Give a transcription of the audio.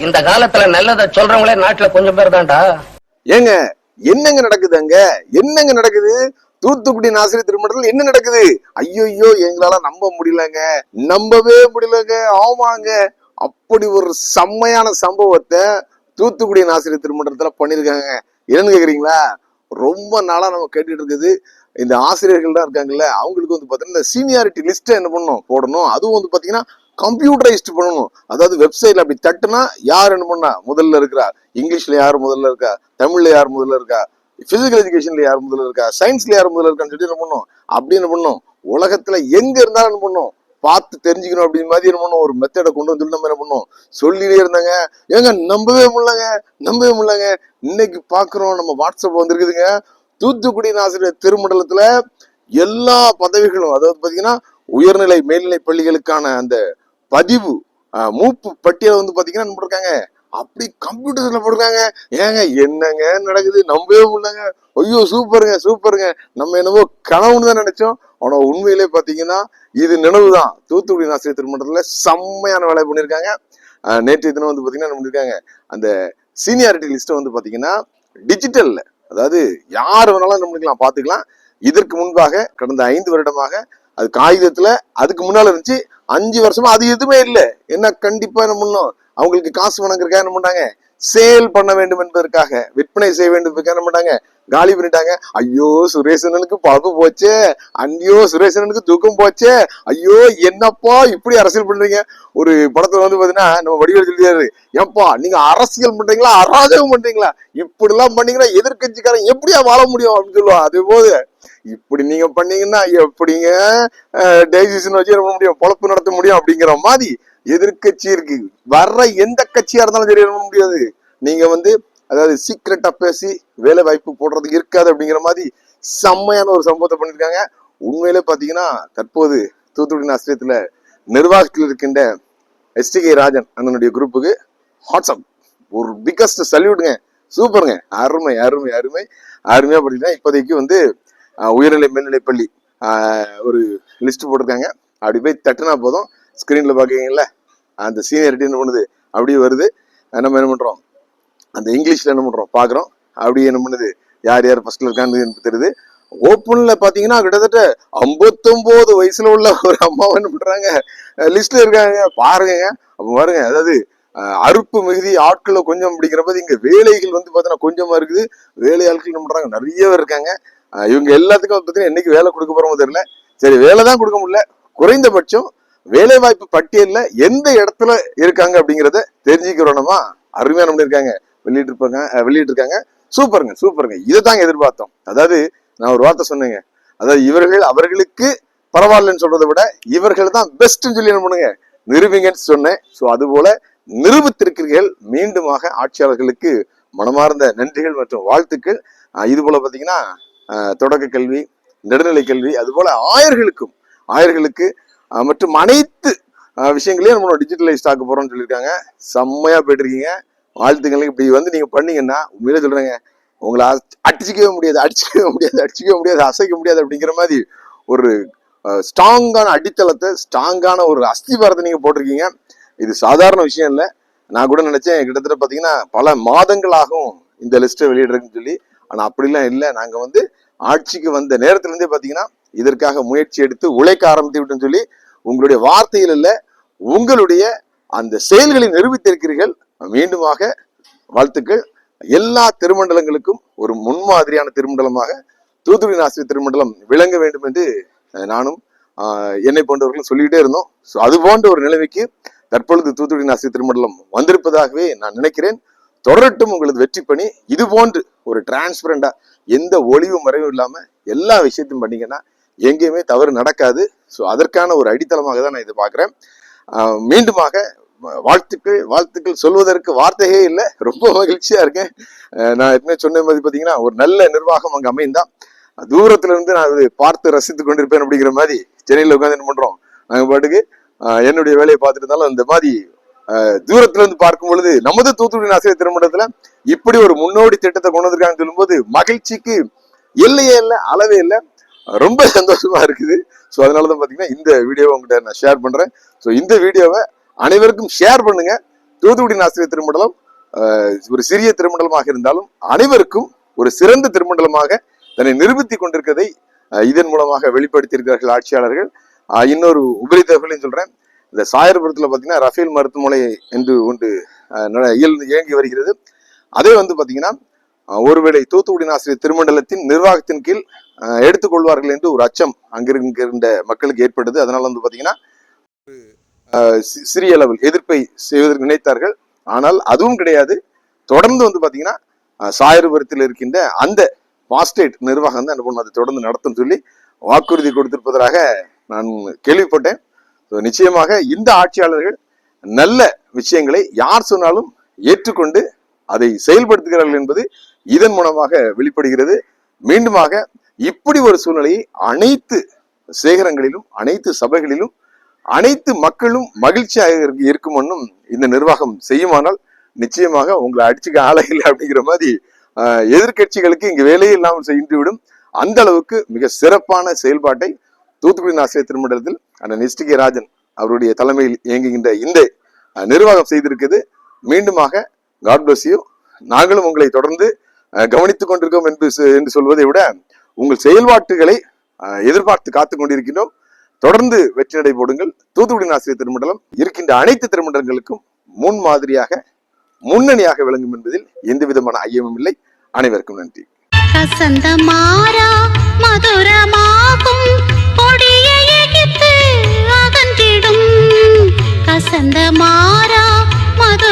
இந்த காலத்துல நல்லதை சொல்றவங்களே நாட்டுல கொஞ்சம் பேர் தான்டா. ஏங்க என்னங்க நடக்குது அங்க? என்னங்க நடக்குது? தூத்துக்குடி நாசிரியர் திருமணத்தில் என்ன நடக்குது? ஐயோ எங்களால நம்ப முடியலங்க, நம்பவே முடியலங்க. ஆமாங்க, அப்படி ஒரு செம்மையான சம்பவத்தை தூத்துக்குடி நாசிரியர் திருமணத்துல பண்ணிருக்காங்க. என்னன்னு கேக்குறீங்களா? ரொம்ப நாளா நம்ம கேட்டுட்டு இருக்குது. இந்த ஆசிரியர்கள் தான் இருக்காங்கல்ல, அவங்களுக்கு வந்து பாத்தீங்கன்னா இந்த சீனியாரிட்டி லிஸ்ட் என்ன பண்ணணும் போடணும். அதுவும் வந்து பாத்தீங்கன்னா கம்ப்யூட்டரைஸ்ட் பண்ணணும். அதாவது வெப்சைட்ல அப்படி தட்டுனா யார் என்ன பண்ணா முதல்ல இருக்கிறா, இங்கிலீஷ்ல யார் முதல்ல இருக்கா, தமிழ்ல யார் முதல்ல இருக்கா, பிசிக்கல் எஜுகேஷன்ல யார் முதல்ல இருக்கா, சயின்ஸ்ல யார் முதல்ல இருக்கான்னு சொல்லி என்ன பண்ணும், அப்படி என்ன பண்ணும், உலகத்துல எங்க இருந்தாலும் என்ன பண்ணும் பார்த்து தெரிஞ்சுக்கணும் அப்படின்னு மாதிரி என்ன பண்ணும், ஒரு மெத்தடை கொண்டு வந்து நம்ம என்ன பண்ணும் சொல்லிட்டே இருந்தாங்க. ஏங்க நம்பவே முடியலங்க, நம்பவே முடியலங்க. இன்னைக்கு பாக்குறோம் நம்ம வாட்ஸ்அப் வந்திருக்குதுங்க. தூத்துக்குடி ஆசிரியர் திருமண்டலத்துல எல்லா பதவிகளும், அதாவது பாத்தீங்கன்னா உயர்நிலை மேல்நிலை பள்ளிகளுக்கான அந்த பதிவு மூப்பு பட்டியல வந்து பாத்தீங்கன்னா என்ன பண்ணிருக்காங்க, அப்படி கம்ப்யூட்டர்ல போட்டிருக்காங்க. ஏங்க என்னங்க நடக்குது? நம்பவே முடியலங்க. ஐயோ சூப்பருங்க சூப்பருங்க. நம்ம என்னவோ கனவுன்னு தான் நினைச்சோம். ஆனா உண்மையிலே பாத்தீங்கன்னா இது நினைவுதான். தூத்துக்குடி ஆசிரியர் திருமண்டலத்துல செம்மையான வேலை பண்ணிருக்காங்க. நேற்றைய தினம் வந்து பாத்தீங்கன்னா என்ன பண்ணிருக்காங்க, அந்த சீனியாரிட்டி லிஸ்ட்டை வந்து பாத்தீங்கன்னா டிஜிட்டல்ல, அதாவது யார் வேணாலும் என்ன பண்ணிக்கலாம் பாத்துக்கலாம். இதற்கு முன்பாக கடந்த 5 வருடமாக அது காகிதத்துல அதுக்கு முன்னால இருந்துச்சு. 5 வருஷமா அது எதுவுமே இல்லை. என்ன கண்டிப்பா என்ன பண்ணும், அவங்களுக்கு காசு வணங்குறதுக்காக என்ன பண்ணாங்க, சேல் பண்ண வேண்டும் என்பதற்காக, விற்பனை செய்ய வேண்டும் என்பதற்காக என்ன பண்ணாங்க, காலி பண்ணிட்டாங்க. ஐயோ சுரேசனனுக்கு பழப்பு போச்சே, ஐயோ சுரேசனனுக்கு தூக்கம் போச்சே, ஐயோ என்னப்பா இப்படி அரசியல் பண்றீங்க. ஒரு படத்துல வந்து பாத்தீங்கன்னா நம்ம வடிவேல் சொல்லியாரு, ஏப்பா நீங்க அரசியல் பண்றீங்களா அராஜகம் பண்றீங்களா, இப்படி எல்லாம் பண்ணீங்கன்னா எதிர்கட்சிக்காரன் எப்படியா வாழ முடியும் அப்படின்னு சொல்லுவா. அதே போது இப்படி நீங்க பண்ணீங்கன்னா எப்படிங்க டைஜஷன் வச்சு பண்ண முடியும், பொழப்பு நடத்த முடியும் அப்படிங்கிற மாதிரி எதிர்கட்சி இருக்கு. வர்ற எந்த கட்சியா இருந்தாலும் சரி பண்ண முடியாது. நீங்க வந்து அதாவது சீக்கிரட்டா பேசி வேலை வாய்ப்பு போடுறதுக்கு இருக்காது அப்படிங்கிற மாதிரி செம்மையான ஒரு சம்பவத்தை பண்ணிருக்காங்க. உண்மையிலே பாத்தீங்கன்னா தற்போது தூத்துக்குடி ஆசிரியத்துல நிர்வாகத்தில் இருக்கின்ற STK ராஜன் அண்ணனுடைய குரூப்புக்கு வாட்ஸ்அப் ஒரு பிகஸ்ட் சல்யூட்டுங்க. சூப்பருங்க, அருமை அருமை அருமை அருமையா படிச்சுட்டேன். இப்போதைக்கு வந்து உயர்நிலை மேல்நிலை பள்ளி ஒரு லிஸ்ட் போட்டிருக்காங்க. அப்படி போய் தட்டுனா போதும், ஸ்கிரீன்ல பாக்குறீங்கல்ல அந்த சீனியரிட்டி என்ன பண்ணுது அப்படியே வருது. நம்ம என்ன பண்றோம், அந்த இங்கிலீஷ்ல என்ன பண்றோம் பாக்குறோம், அப்படி என்ன பண்ணுது யார் யார் ஃபர்ஸ்ட்ல இருக்கான்னு தெரியுது. ஓப்பன்ல பாத்தீங்கன்னா கிட்டத்தட்ட 59 வயசுல உள்ள ஒரு அம்மாவை என்ன பண்றாங்க லிஸ்ட்ல இருக்காங்க பாருங்க. அப்ப பாருங்க, அதாவது அறுப்பு மிகுதி ஆட்களை கொஞ்சம் அப்படிங்கிறப்ப இங்க வேலைகள் வந்து பாத்தீங்கன்னா கொஞ்சமா இருக்குது. வேலை ஆட்கள் என்ன பண்றாங்க நிறைய பேர் இருக்காங்க. இவங்க எல்லாத்துக்கும் பாத்தீங்கன்னா என்னைக்கு வேலை கொடுக்க போறோமோ தெரியல. சரி வேலை தான் கொடுக்க முடியல, குறைந்தபட்சம் வேலை வாய்ப்பு பட்டியல்ல எந்த இடத்துல இருக்காங்க அப்படிங்கறத தெரிஞ்சுக்கிறோமா. அருமையா இருக்காங்க வெளியிட்டு இருக்காங்க. சூப்பருங்க சூப்பருங்க, இதை தாங்க எதிர்பார்த்தோம். அதாவது நான் ஒரு வார்த்தை சொன்னேங்க, அதாவது இவர்கள் அவர்களுக்கு பரவாயில்லன்னு சொல்றதை விட இவர்கள் தான் பெஸ்ட்னு சொல்லி என்ன பண்ணுங்க நிரூபிங்கன்னு சொன்னேன். ஸோ அது போல நிரூபித்திருக்கிறீர்கள். மீண்டுமாக ஆட்சியாளர்களுக்கு மனமார்ந்த நன்றிகள் மற்றும் வாழ்த்துக்கள். இது போல பாத்தீங்கன்னா தொடக்க கல்வி, நடுநிலை கல்வி, அது போல ஆயர்களுக்கு மற்றும் அனைத்து விஷயங்களையும் நம்ம டிஜிட்டலைஸ் ஆக்க போறோம்னு சொல்லியிருக்காங்க. செம்மையா போயிட்டு இருக்கீங்க, வாழ்த்துக்கள். இப்படி வந்து நீங்க பண்ணீங்கன்னா உண்மையிலே சொல்றேங்க, உங்களை அடிச்சுக்கவே முடியாது அசைக்க முடியாது அப்படிங்கிற மாதிரி ஒரு ஸ்ட்ராங்கான அடித்தளத்தை, ஸ்ட்ராங்கான ஒரு அஸ்திபாரத்தை நீங்க போட்டிருக்கீங்க. இது சாதாரண விஷயம் இல்லை. நான் கூட நினைச்சேன் கிட்டத்தட்ட பாத்தீங்கன்னா பல மாதங்கள் ஆகும் இந்த லிஸ்ட்டை வெளியிடுறதுன்னு சொல்லி. ஆனா அப்படிலாம் இல்லை. நாங்க வந்து ஆட்சிக்கு வந்த நேரத்துல இருந்தே பாத்தீங்கன்னா இதற்காக முயற்சி எடுத்து உழைக்க ஆரம்பித்து விட்டுன்னு சொல்லி உங்களுடைய வார்த்தையில் இல்ல, உங்களுடைய அந்த செயல்களை நிரூபித்திருக்கிறீர்கள். மீண்டுமாக வாழ்த்துக்கள். எல்லா திருமண்டலங்களுக்கும் ஒரு முன்மாதிரியான திருமண்டலமாக தூத்துக்குடி ஆசிரியர் திருமண்டலம் விளங்க வேண்டும் என்று நானும் என்னை போன்றவர்களும் சொல்லிக்கிட்டே இருந்தோம். ஸோ அது போன்ற ஒரு நிலைமைக்கு தற்பொழுது தூத்துக்குடி ஆசிரியர் திருமண்டலம் வந்திருப்பதாகவே நான் நினைக்கிறேன். தொடரட்டும் உங்களது வெற்றி பணி. இது போன்று ஒரு டிரான்ஸ்பரண்டா எந்த ஒளிவு மறைவும் இல்லாம எல்லா விஷயத்தையும் பண்ணீங்கன்னா எங்கேயுமே தவறு நடக்காது. ஸோ அதற்கான ஒரு அடித்தளமாக தான் நான் இதை பார்க்குறேன். மீண்டுமாக வாழ்த்துக்கள் சொல்வதற்கு வார்த்தையே இல்லை. ரொம்ப மகிழ்ச்சியா இருக்கேன். நான் ஏற்கனவே சொன்ன மாதிரி பார்த்தீங்கன்னா ஒரு நல்ல நிர்வாகம் அங்கே அமைந்தான். தூரத்துல இருந்து நான் அதை பார்த்து ரசித்து கொண்டிருப்பேன் அப்படிங்கிற மாதிரி சென்னையில் உட்காந்து என்ன பண்றோம் நாங்க பாட்டுக்கு என்னுடைய வேலையை பார்த்துட்டு இருந்தாலும் அந்த மாதிரி தூரத்துல இருந்து பார்க்கும் பொழுது நமது தூத்துக்குடி ஆசிரியர் திருமணத்துல இப்படி ஒரு முன்னோடி திட்டத்தை கொண்டு வந்திருக்காங்கன்னு சொல்லும்போது மகிழ்ச்சிக்கு எல்லையே இல்லை, அளவே இல்லை. ரொம்ப சந்தோஷமா இருக்குது. ஸோ அதனாலதான் பாத்தீங்கன்னா இந்த வீடியோவை உங்ககிட்ட நான் ஷேர் பண்றேன். ஸோ இந்த வீடியோவை அனைவருக்கும் ஷேர் பண்ணுங்க. தூத்துக்குடி ஆசிரியர் திருமண்டலம் ஒரு சிறிய திருமண்டலமாக இருந்தாலும் அனைவருக்கும் ஒரு சிறந்த திருமண்டலமாக தன்னை நிரூபித்துக் கொண்டிருக்கிறதை இதன் மூலமாக வெளிப்படுத்தியிருக்கிறார்கள் ஆட்சியாளர்கள். இன்னொரு உபரி தகவலையும் சொல்றேன். இந்த சாயர்புரத்துல பாத்தீங்கன்னா ரஃபேல் மருத்துவமனை என்று ஒன்று இயங்கி வருகிறது. அதே பாத்தீங்கன்னா ஒருவேளை தூத்துக்குடி ஆசிரியர் திருமண்டலத்தின் நிர்வாகத்தின் கீழ் எடுத்துக்கொள்வார்கள் என்று ஒரு அச்சம் அங்கிருக்கின்ற மக்களுக்கு ஏற்பட்டது. அதனால பாத்தீங்கன்னா சிறிய அளவில் எதிர்ப்பை செய்வதற்கு நினைத்தார்கள். ஆனால் அதுவும் கிடையாது. தொடர்ந்து பாத்தீங்கன்னா சாயர்புரத்தில் இருக்கின்ற அந்த பாஸ்டேட் நிர்வாகம் தான் அதை தொடர்ந்து நடத்தும் சொல்லி வாக்குறுதி கொடுத்திருப்பதாக நான் கேள்விப்பட்டேன். நிச்சயமாக இந்த ஆட்சியாளர்கள் நல்ல விஷயங்களை யார் சொன்னாலும் ஏற்றுக்கொண்டு அதை செயல்படுத்துகிறார்கள் என்பது இதன் மூலமாக வெளிப்படுகிறது. மீண்டுமாக இப்படி ஒரு சூழ்நிலையை அனைத்து சேகரங்களிலும் அனைத்து சபைகளிலும் அனைத்து மக்களும் மகிழ்ச்சியாக இருக்கும் ஒன்றும் இந்த நிர்வாகம் செய்யுமானால் நிச்சயமாக உங்களை அடிச்சுக்க ஆளை இல்லை அப்படிங்கிற மாதிரி எதிர்கட்சிகளுக்கு இங்கு வேலையே இல்லாமல் செய்துவிடும். அந்த அளவுக்கு மிக சிறப்பான செயல்பாட்டை தூத்துக்குடி ஆசிரியர் திருமண்டலத்தில் அண்ணன் எஸ்.டி.கே. ராஜன் அவருடைய தலைமையில் இயங்குகின்ற இந்த நிர்வாகம் செய்திருக்குது. மீண்டுமாக காட் பிளஸ் யூ. நாங்களும் உங்களை தொடர்ந்து கவனித்துக் கொண்டிருக்கோம் என்று சொல்வதை விட உங்கள் செயல்பாட்டுகளை எதிர்பார்த்து காத்துக் கொண்டிருக்கின்றோம். தொடர்ந்து வெற்றி நடை போடுங்கள். தூத்துக்குடி ஆசிரியர் திருமண்டலம் இருக்கின்ற அனைத்து திருமண்டலங்களுக்கும் முன்மாதிரியாக முன்னணியாக விளங்கும் என்பதில் எந்த விதமான ஐயமும் இல்லை. அனைவருக்கும் நன்றி. கசந்தமாரா மதுரமாகும் கொடியை எகித்து அகன்றிடும் கசந்தமாரா மது